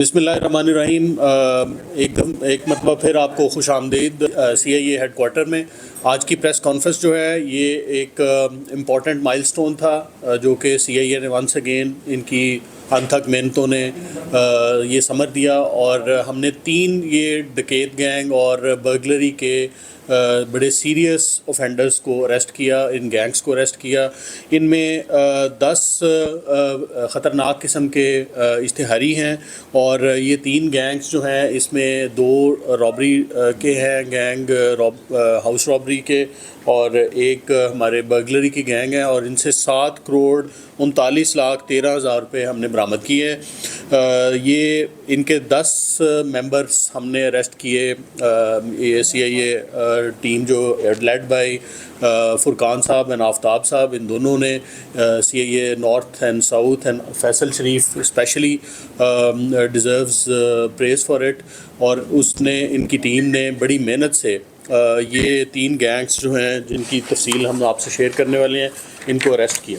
بسم اللہ الرحمن الرحیم۔ ایک مرتبہ پھر آپ کو خوش آمدید سی آئی اے ہیڈ کوارٹر میں۔ آج کی پریس کانفرنس جو ہے یہ ایک امپورٹنٹ مائل سٹون تھا جو کہ سی آئی اے نے ونس اگین ان کی انتھک محنتوں نے یہ ثمر دیا، اور ہم نے 3 یہ ڈکیت گینگ اور برگلری کے بڑے سیریس اوفینڈرز کو اریسٹ کیا، ان گینگز کو اریسٹ کیا۔ ان میں 10 خطرناک قسم کے اشتہاری ہیں، اور یہ 3 گینگز جو ہیں اس میں 2 رابری کے ہیں، گینگ ہاؤس رابری کے، اور ایک ہمارے برگلری کی گینگ ہے، اور ان سے 7 کروڑ 39,13,000 روپے ہم نے برآمد کیے ہیں۔ یہ ان کے 10 ممبرس ہم نے اریسٹ کیے، سی آئی اے ٹیم جو lead by Furqan sahab and Aftab sahab, ان دونوں نے C I A north and south and Faisal Sharif specially deserves praise for it, اور اس نے ان کی ٹیم نے بڑی محنت سے یہ 3 گینگز جو ہیں جن کی تفصیل ہم آپ سے شیئر کرنے والے ہیں ان کو اریسٹ کیا۔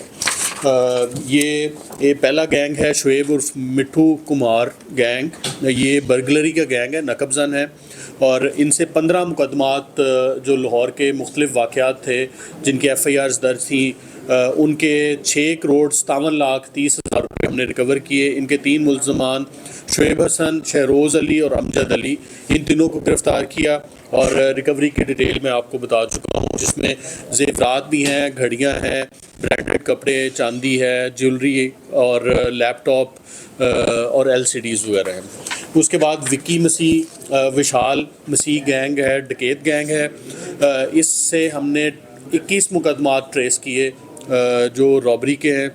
یہ پہلا گینگ ہے شعیب عرف مٹھو کمار گینگ، یہ برگلری کا گینگ ہے، نقب زن ہے، اور ان سے 15 مقدمات جو لاہور کے مختلف واقعات تھے جن کی ایف آئی آرز درج تھیں، ان کے 6 کروڑ 57,30,000 روپے ہم نے ریکور کیے۔ ان کے 3 ملزمان شعیب حسن، شہروز علی اور امجد علی، ان تینوں کو گرفتار کیا، اور ریکوری کی ڈیٹیل میں آپ کو بتا چکا ہوں، جس میں زیورات بھی ہیں، گھڑیاں ہیں، برانڈڈ کپڑے، چاندی ہے، جیولری اور لیپ ٹاپ اور ایل سی ڈیز وغیرہ ہیں۔ اس کے بعد وکی مسیح، وشال مسیح گینگ ہے، ڈکیت گینگ ہے، اس سے ہم نے 21 مقدمات ٹریس کیے جو رابری کے ہیں،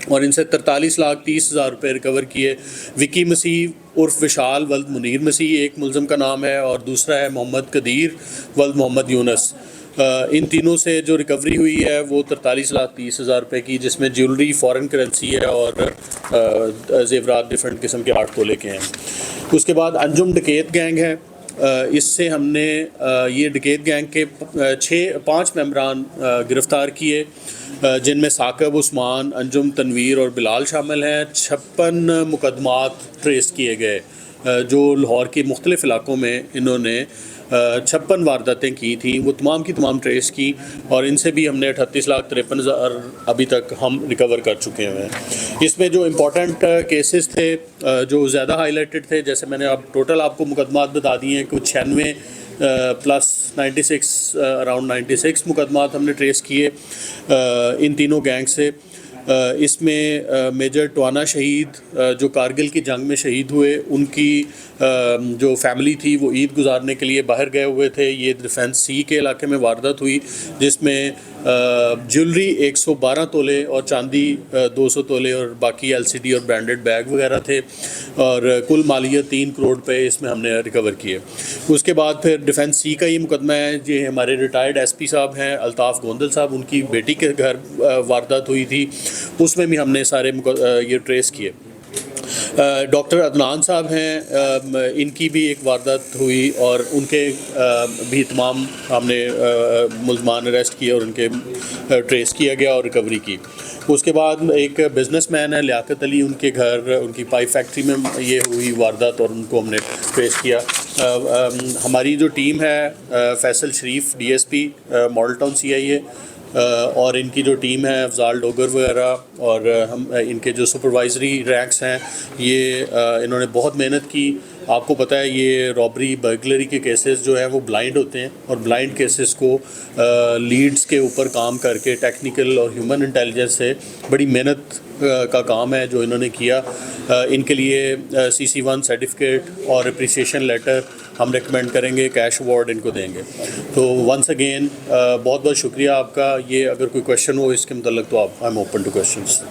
اور ان سے 43,30,000 روپے ریکور کیے۔ وکی مسیح عرف وشال ولد منیر مسیح ایک ملزم کا نام ہے، اور دوسرا ہے محمد قدیر ولد محمد یونس۔ ان تینوں سے جو ریکوری ہوئی ہے وہ 43,30,000 روپے کی، جس میں جیولری فارن کرنسی ہے اور زیورات ڈفرینٹ قسم کے 8 تولے کے ہیں۔ اس کے بعد انجم ڈکیت گینگ ہے، اس سے ہم نے یہ ڈکیت گینگ کے 5 ممبران گرفتار کیے، جن میں ثاقب، عثمان، انجم، تنویر اور بلال شامل ہیں۔ 56 مقدمات ٹریس کیے گئے جو لاہور کے مختلف علاقوں میں انہوں نے 56 وارداتیں کی تھیں، وہ تمام کی تمام ٹریس کی، اور ان سے بھی ہم نے 38,53,000 ابھی تک ہم ریکور کر چکے ہیں۔ اس میں جو امپورٹنٹ کیسز تھے جو زیادہ ہائی لائٹڈ تھے، جیسے میں نے اب ٹوٹل آپ کو مقدمات بتا دیے ہیں، کچھ 96 پلس 96 اراؤنڈ 96 مقدمات ہم نے ٹریس کیے ان تینوں گینگ سے۔ اس میں میجر ٹوانا شہید جو کارگل کی جنگ میں شہید ہوئے، ان کی جو فیملی تھی وہ عید گزارنے کے لیے باہر گئے ہوئے تھے۔ یہ ڈیفینس سی کے علاقے میں واردات ہوئی، جس میں جیولری 112 تولے اور چاندی 200 تولے اور باقی ایل سی ڈی اور برانڈڈ بیگ وغیرہ تھے، اور کل مالیت 3 کروڑ روپے اس میں ہم نے ریکور کیے۔ اس کے بعد پھر ڈیفینس سی کا یہ مقدمہ ہے، یہ ہمارے ریٹائرڈ ایس پی صاحب ہیں الطاف گوندل صاحب، ان کی بیٹی کے گھر واردات ہوئی تھی، اس میں بھی ہم نے سارے یہ ٹریس کیے۔ ڈاکٹر عدنان صاحب ہیں، ان کی بھی ایک واردات ہوئی، اور ان کے بھی تمام ہم نے ملزمان اریسٹ کیے اور ان کے ٹریس کیا گیا اور ریکوری کی۔ اس کے بعد ایک بزنس مین ہے لیاقت علی، ان کے گھر ان کی پائپ فیکٹری میں یہ ہوئی واردات، اور ان کو ہم نے ٹریس کیا۔ ہماری جو ٹیم ہے Faisal Sharif D S P Model Town C I A, اور ان کی جو ٹیم ہے افضال ڈوگر وغیرہ، اور ہم ان کے جو سپروائزری رینکس ہیں، یہ انہوں نے بہت محنت کی۔ آپ کو پتہ ہے یہ رابری برگلری کے کیسز جو ہیں وہ بلائنڈ ہوتے ہیں، اور بلائنڈ کیسز کو لیڈز کے اوپر کام کر کے ٹیکنیکل اور ہیومن انٹیلیجنس سے بڑی محنت کا کام ہے جو انہوں نے کیا۔ ان کے لیے CC1 سرٹیفکیٹ اور اپریسیشن لیٹر ہم ریکمینڈ کریں گے، کیش ایوارڈ ان کو دیں گے۔ تو ونس اگین بہت بہت شکریہ آپ کا۔ یہ اگر کوئی کویشچن ہو اس کے متعلق تو I am open to questions.